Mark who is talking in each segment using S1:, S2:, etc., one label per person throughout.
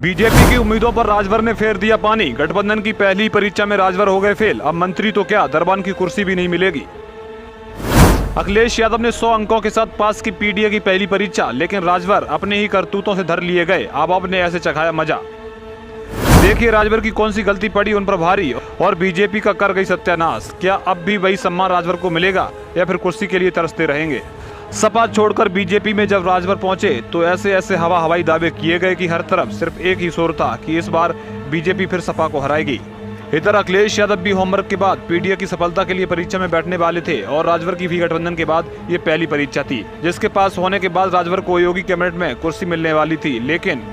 S1: BJP की उम्मीदों पर राजभर ने फेर दिया पानी। गठबंधन की पहली परीक्षा में राजभर हो गए फेल। अब मंत्री तो क्या, दरबान की कुर्सी भी नहीं मिलेगी। अखिलेश यादव ने 100 अंकों के साथ पास की पीडीए की पहली परीक्षा, लेकिन राजभर अपने ही करतूतों से धर लिए गए। अब ने ऐसे चखाया मजा। देखिए राजभर की कौन सी गलती पड़ी उन पर भारी और बीजेपी का कर गई सत्यानाश। क्या अब भी वही सम्मान राजभर को मिलेगा या फिर कुर्सी के लिए तरसते रहेंगे? सपा छोड़कर बीजेपी में जब राजभर पहुंचे तो ऐसे हवाई दावे किए गए कि हर तरफ सिर्फ एक ही शोर था कि इस बार बीजेपी फिर सपा को हराएगी। इधर अखिलेश यादव भी होमवर्क के बाद पीडीए की सफलता के लिए परीक्षा में बैठने वाले थे और राजभर की भी गठबंधन के बाद ये पहली परीक्षा थी, जिसके पास होने के बाद राजभर को योगी कैबिनेट में कुर्सी मिलने वाली थी। लेकिन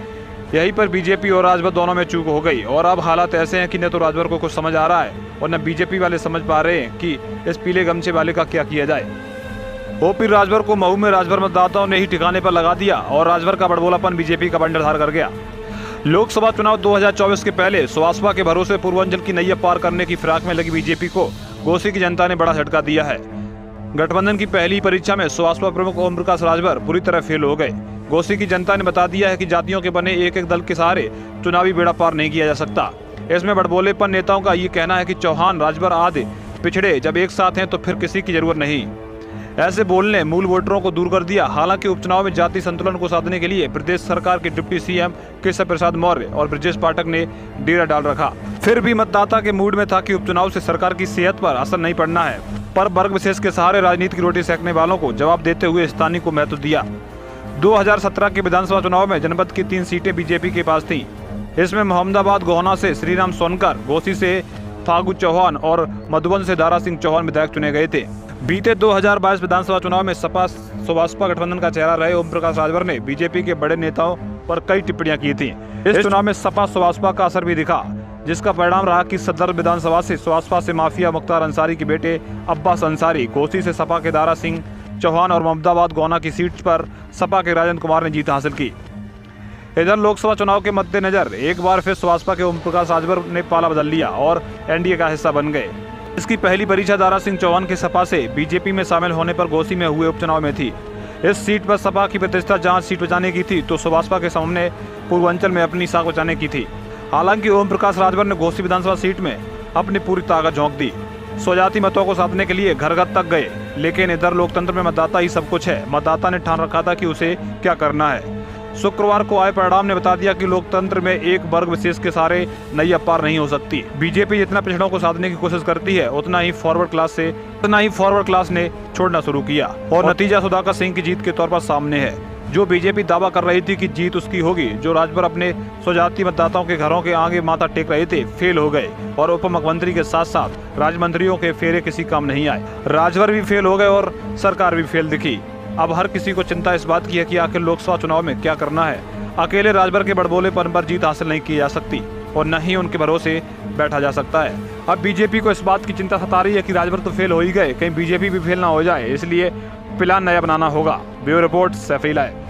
S1: यहीं पर बीजेपी और राजभर दोनों में चूक हो गई और अब हालात ऐसे हैं कि न तो राजभर को कुछ समझ आ रहा है और न बीजेपी वाले समझ पा रहे हैं कि इस पीले गमछे वाले का क्या किया जाए। ओपी राजभर को महू में राजभर मतदाताओं ने ही ठिकाने पर लगा दिया और राजभर का बड़बोलापन बीजेपी का बंडरधार कर गया। लोकसभा चुनाव 2024 के पहले सुवासपा के भरोसे पूर्वांचल की नैया पार करने की फिराक में लगी बीजेपी को घोसी की जनता ने बड़ा झटका दिया है। गठबंधन की पहली परीक्षा में सुवासपा प्रमुख ओम प्रकाश राजभर बुरी तरह फेल हो गए। घोसी की जनता ने बता दिया है कि जातियों के बने एक एक दल के सहारे चुनावी बेड़ा पार नहीं किया जा सकता। इसमें बड़बोलेपन नेताओं का ये कहना है कि चौहान राजभर आदि पिछड़े जब एक साथ हैं तो फिर किसी की जरूरत नहीं। ऐसे बोलने मूल वोटरों को दूर कर दिया। हालांकि उपचुनाव में जाति संतुलन को साधने के लिए प्रदेश सरकार के डिप्टी सीएम केशव प्रसाद मौर्य और ब्रजेश पाठक ने डेरा डाल रखा। फिर भी मतदाता के मूड में था कि उपचुनाव से सरकार की सेहत पर असर नहीं पड़ना है, पर वर्ग विशेष के सहारे राजनीति की रोटी सेकने वालों को जवाब देते हुए स्थानीय को महत्व दिया। 2017 के विधानसभा चुनाव में जनपद की 3 सीटें बीजेपी के पास थी। इसमें मोहम्मदाबाद गोहना से श्रीराम सोनकर, घोसी से फागू चौहान और मधुबन से दारा सिंह चौहान विधायक चुने गए थे। बीते 2022 विधानसभा चुनाव में सपा सुवासपा गठबंधन का चेहरा रहे ओम प्रकाश राजभर ने बीजेपी के बड़े नेताओं पर कई टिप्पणियां की थी। इस चुनाव में सपा सुवासपा का असर भी दिखा, जिसका परिणाम रहा कि सदर विधानसभा से सुवासपा से माफिया मुख्तार अंसारी के बेटे अब्बास अंसारी, घोसी से सपा के दारा सिंह चौहान और मोहम्मदाबाद गोहना की सीट पर सपा के राजेंद्र कुमार ने जीत हासिल की। इधर लोकसभा चुनाव के मद्देनजर एक बार फिर सुवासपा के ओम प्रकाश राजभर ने पाला बदल लिया और एनडीए का हिस्सा बन गए। इसकी पहली परीक्षा दारा सिंह चौहान के सपा से बीजेपी में शामिल होने पर घोसी में हुए उपचुनाव में थी। इस सीट पर सपा की प्रतिष्ठा जहां सीट बचाने की थी तो सुवासपा के सामने पूर्वांचल में अपनी साख बचाने की थी। हालांकि ओम प्रकाश राजभर ने घोसी विधानसभा सीट में अपनी पूरी ताकत झोंक दी। स्वजाति मतों को साधने के लिए घर घर तक गए, लेकिन इधर लोकतंत्र में मतदाता ही सब कुछ है। मतदाता ने ठान रखा था कि उसे क्या करना है। शुक्रवार को आए परिणाम ने बता दिया कि लोकतंत्र में एक वर्ग विशेष के सारे नैया पार नहीं हो सकती। बीजेपी जितना पिछड़ों को साधने की कोशिश करती है उतना ही फॉरवर्ड क्लास ने छोड़ना शुरू किया और नतीजा सुधाकर सिंह की जीत के तौर पर सामने है। जो बीजेपी दावा कर रही थी कि जीत उसकी होगी, जो राजभर अपने स्वजाति मतदाताओं के घरों के आगे माथा टेक रहे थे, फेल हो गए और उप मुख्यमंत्री के साथ साथ राज्य मंत्रियों के फेरे किसी काम नहीं आए। राजभर भी फेल हो गए और सरकार भी फेल दिखी। अब हर किसी को चिंता इस बात की है कि आखिर लोकसभा चुनाव में क्या करना है। अकेले राजभर के बड़बोलेपन पर जीत हासिल नहीं की जा सकती और न ही उनके भरोसे बैठा जा सकता है। अब बीजेपी को इस बात की चिंता सता रही है कि राजभर तो फेल हो ही गए, कहीं बीजेपी भी फेल ना हो जाए, इसलिए प्लान नया बनाना होगा। Bureau report, Saifi live.